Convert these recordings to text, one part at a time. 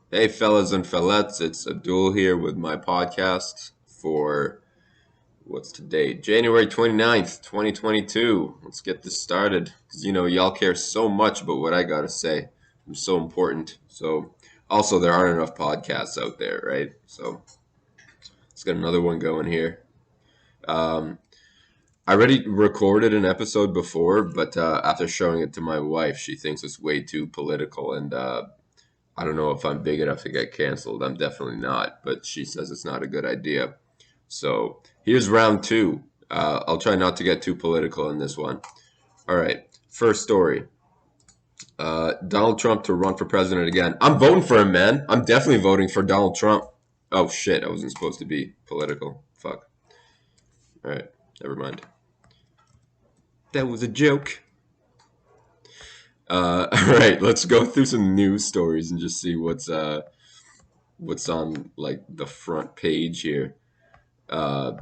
Hey, fellas and fellettes, it's Abdul here with my podcast for what's today? January 29th, 2022. Let's get this started because y'all care so much about what I got to say. I'm so important. So, also, there aren't enough podcasts out there, right? So, let's get another one going here. Um, I already recorded an episode before, but after showing it to my wife, she thinks it's way too political and I don't know if I'm big enough to get canceled. I'm definitely not, but she says it's not a good idea. So here's round two. I'll try not to get too political in this one. All right. First story. Donald Trump to run for president again. I'm voting for him, man. I'm definitely voting for Donald Trump. Oh, shit. I wasn't supposed to be political. Fuck. All right. Never mind. That was a joke. All right. Let's go through some news stories and just see what's on like the front page here. Uh,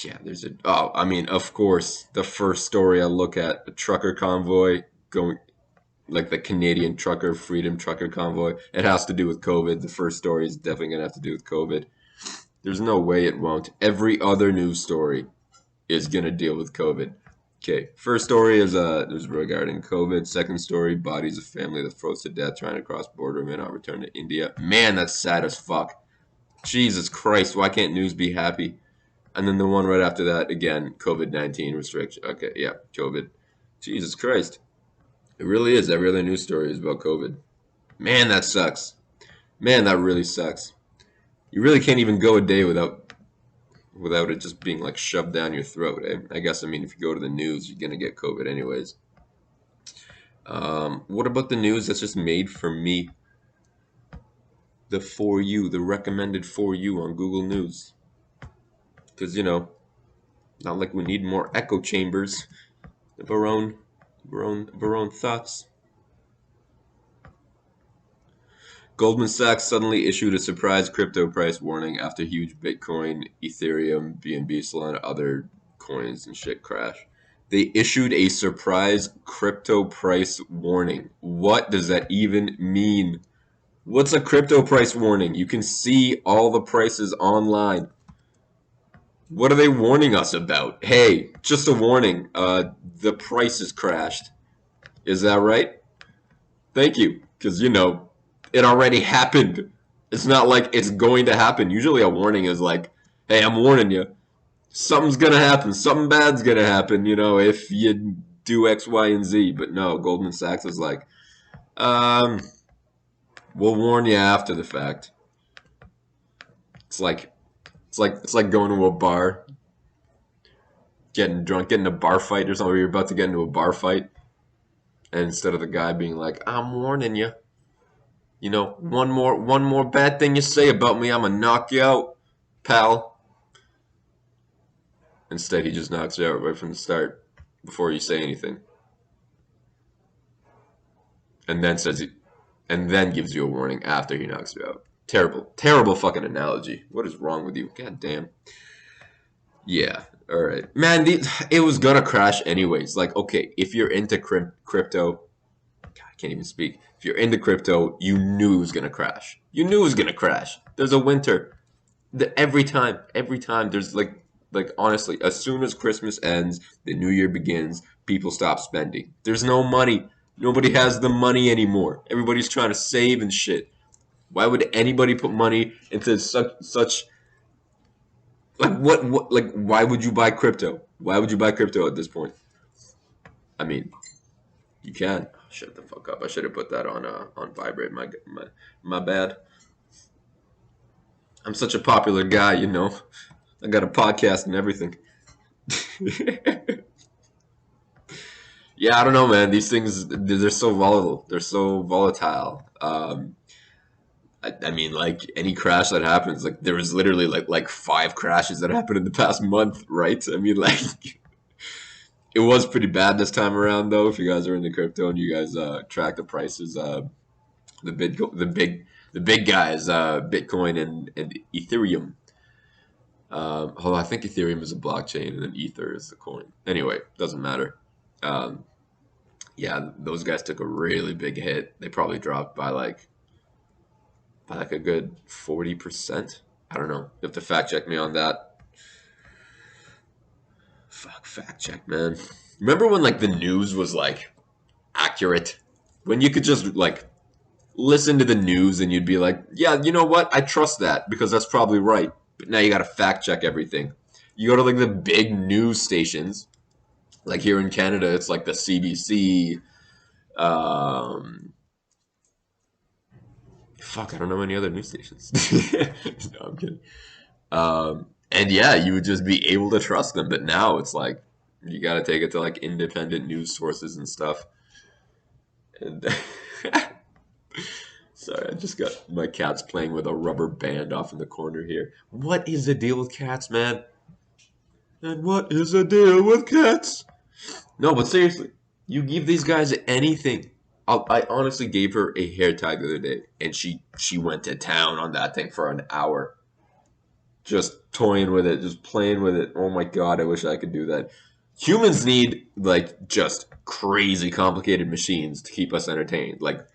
Yeah, there's a. Oh, I mean, of course, the first story I look at, the trucker convoy going, like the Canadian trucker, Freedom Trucker Convoy. It has to do with COVID. The first story is definitely going to have to do with COVID. There's no way it won't. Every other news story is going to deal with COVID. Okay, first story is regarding COVID. Second story, bodies of family that froze to death trying to cross border may not return to India. Man, that's sad as fuck. Jesus Christ, why can't news be happy? And then the one right after that, again, COVID-19 restriction. Okay, yeah, COVID. Jesus Christ. It really is. Every other news story is about COVID. Man, that sucks. Man, that really sucks. You really can't even go a day without it just being like shoved down your throat. Eh? I guess, I mean, if you go to the news, you're going to get COVID anyways. What about the news that's just made for me? The For You, the recommended For You on Google News. Because, not like we need more echo chambers of our own thoughts. Goldman Sachs suddenly issued a surprise crypto price warning after huge Bitcoin, Ethereum, BNB, Solana, other coins and shit crash. They issued a surprise crypto price warning. What does that even mean? What's a crypto price warning? You can see all the prices online. What are they warning us about? Hey, just a warning. The price has crashed. Is that right? Thank you. Because, it already happened. It's not like it's going to happen. Usually a warning is like, hey, I'm warning you. Something's going to happen. Something bad's going to happen, if you do X, Y, and Z. But no, Goldman Sachs is like, um, we'll warn you after the fact. It's like it's like going to a bar, getting drunk, getting a bar fight or something, or you're about to get into a bar fight, and instead of the guy being like, I'm warning you, one more bad thing you say about me, I'm gonna knock you out, pal. Instead, he just knocks you out right from the start before you say anything, and then and then gives you a warning after he knocks you out. Terrible, terrible fucking analogy. What is wrong with you? God damn. Yeah. All right, man. It was gonna crash anyways. Like, okay, if you're into crypto, God, I can't even speak. If you're into crypto, you knew it was gonna crash. You knew it was gonna crash. There's a winter. Every time there's like honestly, as soon as Christmas ends, the new year begins, people stop spending. There's no money. Nobody has the money anymore. Everybody's trying to save and shit. Why would anybody put money into such like what like why would you buy crypto? Why would you buy crypto at this point? I mean, you can. Shut the fuck up. I should have put that on vibrate. My bad. I'm such a popular guy, I got a podcast and everything. Yeah, I don't know, man. These things, they're so volatile. They're so volatile. I mean, like any crash that happens, like there was literally like five crashes that happened in the past month, right? I mean, like it was pretty bad this time around, though. If you guys are into crypto and you guys track the prices, the big the big guys, Bitcoin and Ethereum. Although I think Ethereum is a blockchain and then Ether is the coin. Anyway, doesn't matter. Um, yeah, those guys took a really big hit. They probably dropped by like by like a good 40%. I don't know. You have to fact check me on that. Fuck, fact check, man. Remember when like the news was like accurate? When you could just like listen to the news and you'd be like, yeah, you know what? I trust that because that's probably right. But now you got to fact check everything. You go to like the big news stations, like here in Canada, it's like the CBC. Um, Fuck, I don't know any other news stations. No, I'm kidding. And yeah, you would just be able to trust them. But now it's like you got to take it to like independent news sources and stuff. And sorry, I just got my cats playing with a rubber band off in the corner here. What is the deal with cats, man? And what is the deal with cats? No, but seriously, you give these guys anything. I honestly gave her a hair tie the other day, and she went to town on that thing for an hour, just toying with it, just playing with it. Oh my god, I wish I could do that. Humans need like just crazy complicated machines to keep us entertained. Like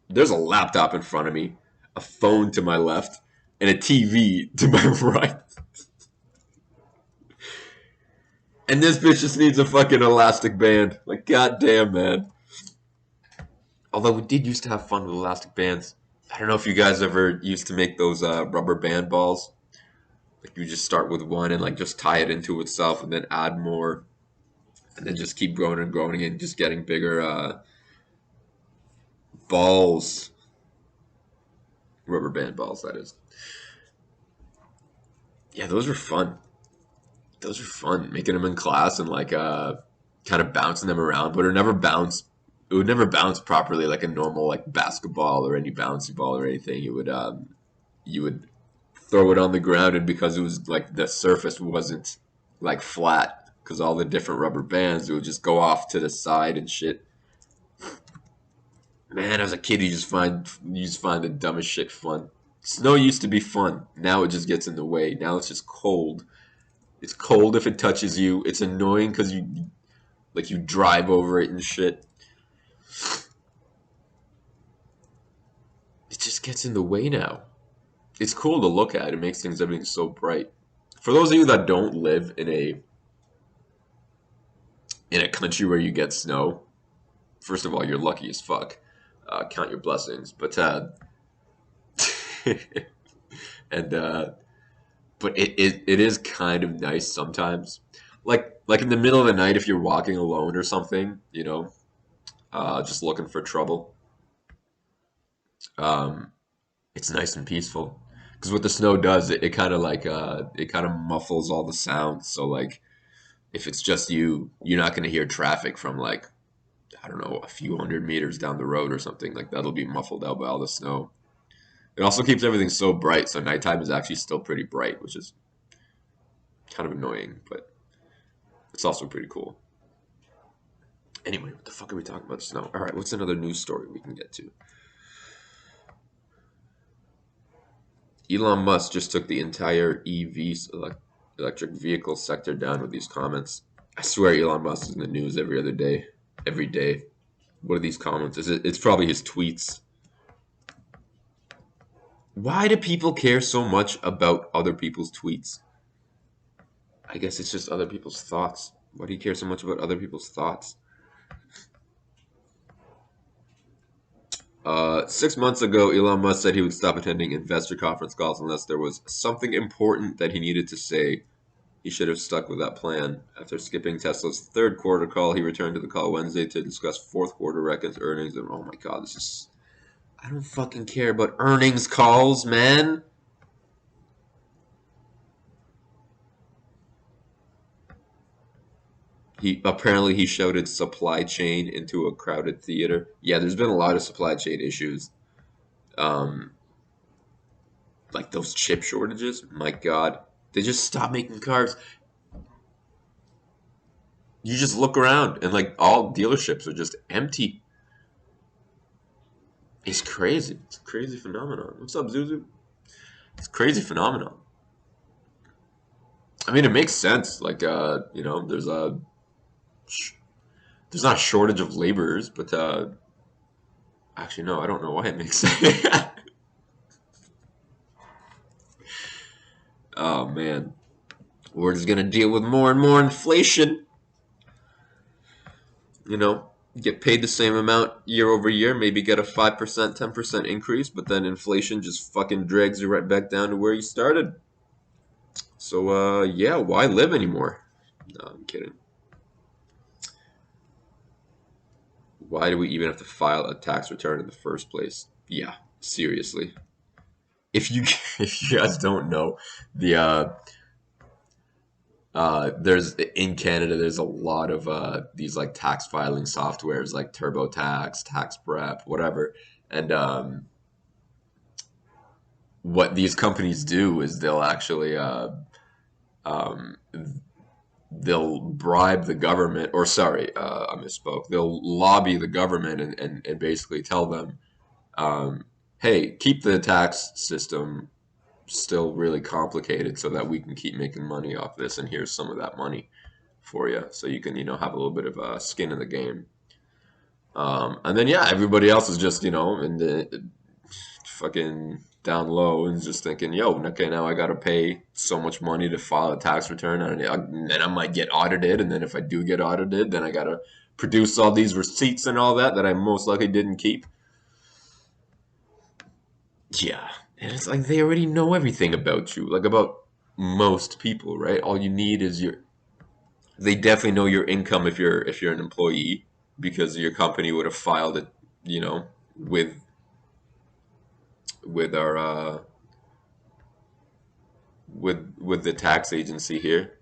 there's a laptop in front of me, a phone to my left, and a TV to my right. And this bitch just needs a fucking elastic band. Like, goddamn, man. Although we did used to have fun with elastic bands. I don't know if you guys ever used to make those rubber band balls. Like, you just start with one and, like, just tie it into itself and then add more. And then just keep growing and growing and just getting bigger balls. Rubber band balls, that is. Yeah, those were fun. Those were fun. Making them in class and, like, kind of bouncing them around. But it would never bounce properly like a normal like basketball or any bouncy ball or anything. You would throw it on the ground, and because it was like the surface wasn't like flat, because all the different rubber bands, it would just go off to the side and shit. Man, as a kid, you just find the dumbest shit fun. Snow used to be fun. Now it just gets in the way. Now it's just cold. It's cold if it touches you. It's annoying because you drive over it and shit. It just gets in the way now. It's cool to look at. It makes things everything so bright. For those of you that don't live in a country where you get snow, first of all, you're lucky as fuck. Count your blessings. But and but it is kind of nice sometimes. Like in the middle of the night, if you're walking alone or something, just looking for trouble. Um, it's nice and peaceful. Because what the snow does, it kind of it kind of muffles all the sounds. So like if it's just you, you're not going to hear traffic from like I don't know a few hundred meters down the road or something. Like that'll be muffled out by all the snow. It also keeps everything so bright, so nighttime is actually still pretty bright, which is kind of annoying, but it's also pretty cool. Anyway, what the fuck are we talking about snow? All right, what's another news story we can get to? Elon Musk just took the entire electric vehicle sector down with these comments. I swear Elon Musk is in the news every other day. Every day. What are these comments? It's probably his tweets. Why do people care so much about other people's tweets? I guess it's just other people's thoughts. Why do you care so much about other people's thoughts? 6 months ago, Elon Musk said he would stop attending investor conference calls unless there was something important that he needed to say. He should have stuck with that plan. After skipping Tesla's third quarter call, he returned to the call Wednesday to discuss fourth quarter records, earnings, and oh my god, this is. I don't fucking care about earnings calls, man. He shouted supply chain into a crowded theater. Yeah, there's been a lot of supply chain issues. Um, like those chip shortages. My God, they just stopped making cars. You just look around and like all dealerships are just empty. It's crazy. It's a crazy phenomenon. What's up, Zuzu? It's a crazy phenomenon. I mean, it makes sense. Like, there's not a shortage of laborers, but actually, no, I don't know why it makes sense. We're just gonna deal with more and more inflation. You know, get paid the same amount year over year, maybe get a 5%, 10% increase, but then inflation just fucking drags you right back down to where you started. So, yeah, why live anymore? No, I'm kidding. Why do we even have to file a tax return in the first place? Yeah, seriously. If you if you guys don't know, the there's in Canada there's a lot of these like tax filing softwares like TurboTax, Tax Prep, whatever, and what these companies do is they'll actually um, they'll bribe the government, or sorry, I misspoke. They'll lobby the government and basically tell them, hey, keep the tax system still really complicated so that we can keep making money off this, and here's some of that money for you, so you can have a little bit of skin in the game. And then yeah, everybody else is just in the fucking down low and just thinking, yo, okay, now I got to pay so much money to file a tax return, and then I might get audited, and then if I do get audited, then I got to produce all these receipts and all that I most likely didn't keep. Yeah, and it's like they already know everything about you, like about most people, right? All you need is your. They definitely know your income if you're an employee because your company would have filed it, you know, with our with the tax agency here,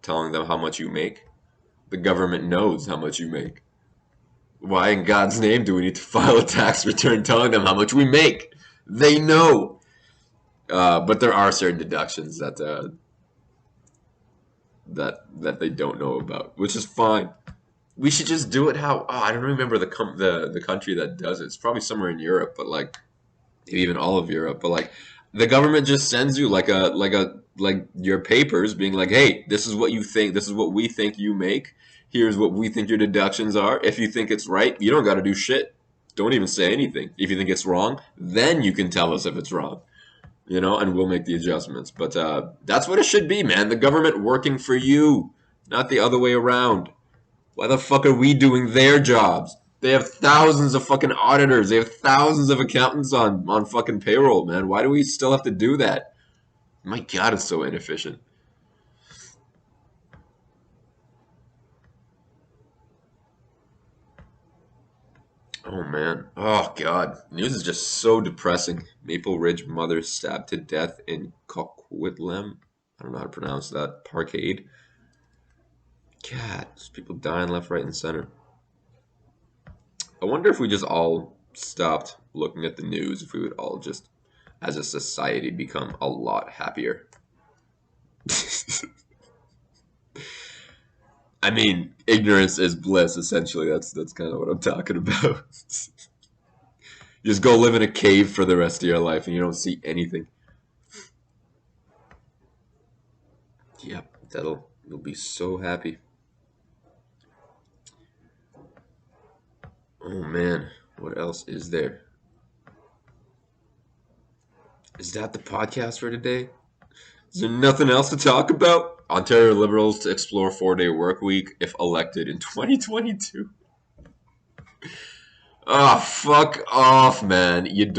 telling them how much you make. The government knows how much you make. Why in God's name do we need to file a tax return telling them how much we make? They know. But there are certain deductions that they don't know about, which is fine. We should just do it how I don't remember the country that does it. It's probably somewhere in Europe, but like even all of Europe. But like the government just sends you like your papers being like, hey, this is what you think, this is what we think you make. Here's what we think your deductions are. If you think it's right, you don't got to do shit. Don't even say anything. If you think it's wrong, then you can tell us if it's wrong, and we'll make the adjustments. But that's what it should be, man. The government working for you, not the other way around. Why the fuck are we doing their jobs? They have thousands of fucking auditors. They have thousands of accountants on fucking payroll, man. Why do we still have to do that? My God, it's so inefficient. Oh man. Oh God. News is just so depressing. Maple Ridge mother stabbed to death in Coquitlam. I don't know how to pronounce that. Parkade. God, there's people dying left, right, and center. I wonder if we just all stopped looking at the news, if we would all just, as a society, become a lot happier. I mean, ignorance is bliss. Essentially, that's kind of what I'm talking about. Just go live in a cave for the rest of your life, and you don't see anything. Yep, you'll be so happy. Oh man, what else is there? Is that the podcast for today? Is there nothing else to talk about? Ontario Liberals to explore 4-day work week if elected in 2022. Oh, fuck off, man. You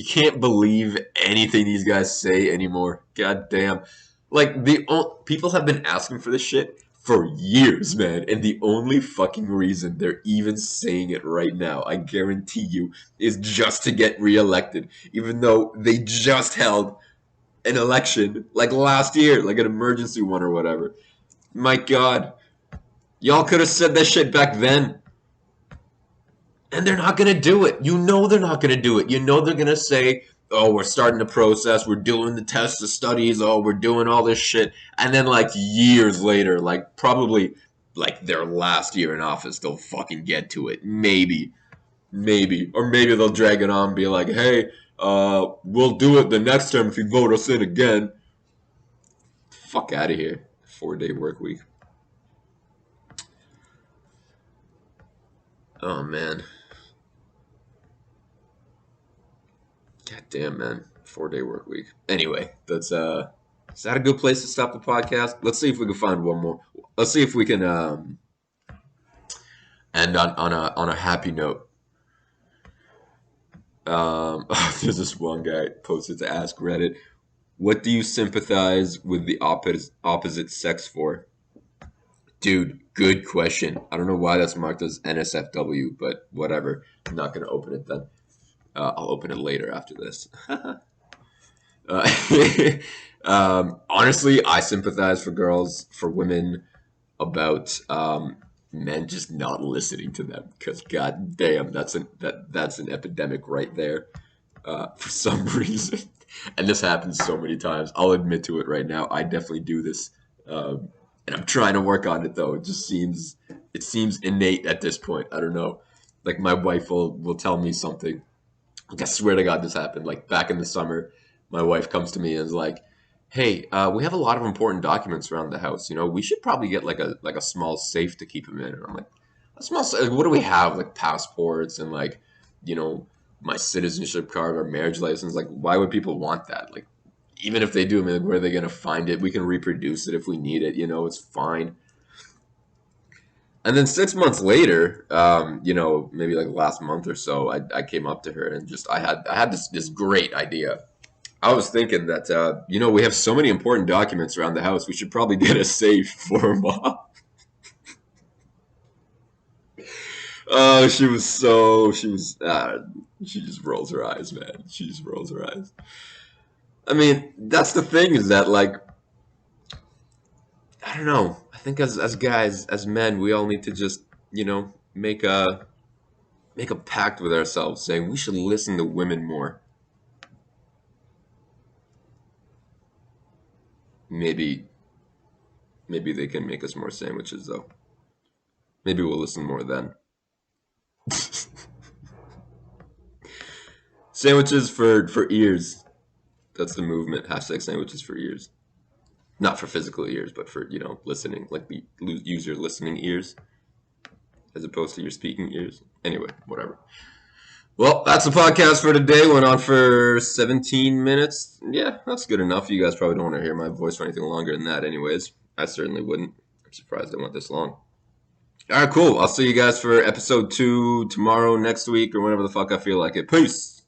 can't believe anything these guys say anymore. God damn. Like, people have been asking for this shit for years, man. And the only fucking reason they're even saying it right now, I guarantee you, is just to get reelected. Even though they just held an election, like last year, like an emergency one or whatever. My God. Y'all could have said that shit back then. And they're not going to do it. You know they're not going to do it. You know they're going to say, oh, we're starting the process. We're doing the tests, the studies. Oh, we're doing all this shit. And then, like, years later, like, probably, like, their last year in office, they'll fucking get to it. Maybe. Maybe. Or maybe they'll drag it on and be like, hey, we'll do it the next term if you vote us in again. Fuck out of here. 4-day work week. Oh, man. God damn, man. 4-day work week. Anyway, that's Is that a good place to stop the podcast? Let's see if we can find one more. Let's see if we can end on a happy note. There's this one guy posted to ask Reddit, "What do you sympathize with the opposite sex for?" Dude, good question. I don't know why that's marked as NSFW, but whatever. I'm not gonna open it then. I'll open it later after this. Honestly, I sympathize for women about men just not listening to them because god damn, that's an epidemic right there. For some reason, and this happens so many times. I'll admit to it right now. I definitely do this, and I'm trying to work on it though. It seems innate at this point. I don't know. Like my wife will tell me something. Like, I swear to God, this happened. Like back in the summer, my wife comes to me and is like, "Hey, we have a lot of important documents around the house. You know, we should probably get like a small safe to keep them in." And I'm like, "A small safe? What do we have? Like passports and like, you know, my citizenship card or marriage license. Like, why would people want that? Like, even if they do, I mean, like, where are they gonna find it? We can reproduce it if we need it. You know, it's fine." And then 6 months later, maybe like last month or so, I came up to her and just I had this great idea. I was thinking that we have so many important documents around the house. We should probably get a safe for mom. Oh, she just rolls her eyes, man. She just rolls her eyes. I mean, that's the thing is that like I don't know. I think as guys, as men, we all need to just make a pact with ourselves, saying we should listen to women more. Maybe maybe they can make us more sandwiches though. Maybe we'll listen more then. Sandwiches for ears. That's the movement. Hashtag sandwiches for ears. Not for physical ears, but for listening. Like use your listening ears as opposed to your speaking ears. Anyway, whatever. Well, that's the podcast for today. Went on for 17 minutes. Yeah, that's good enough. You guys probably don't want to hear my voice for anything longer than that, anyways. I certainly wouldn't. I'm surprised it went this long. All right, cool. I'll see you guys for episode 2 tomorrow, next week, or whenever the fuck I feel like it. Peace.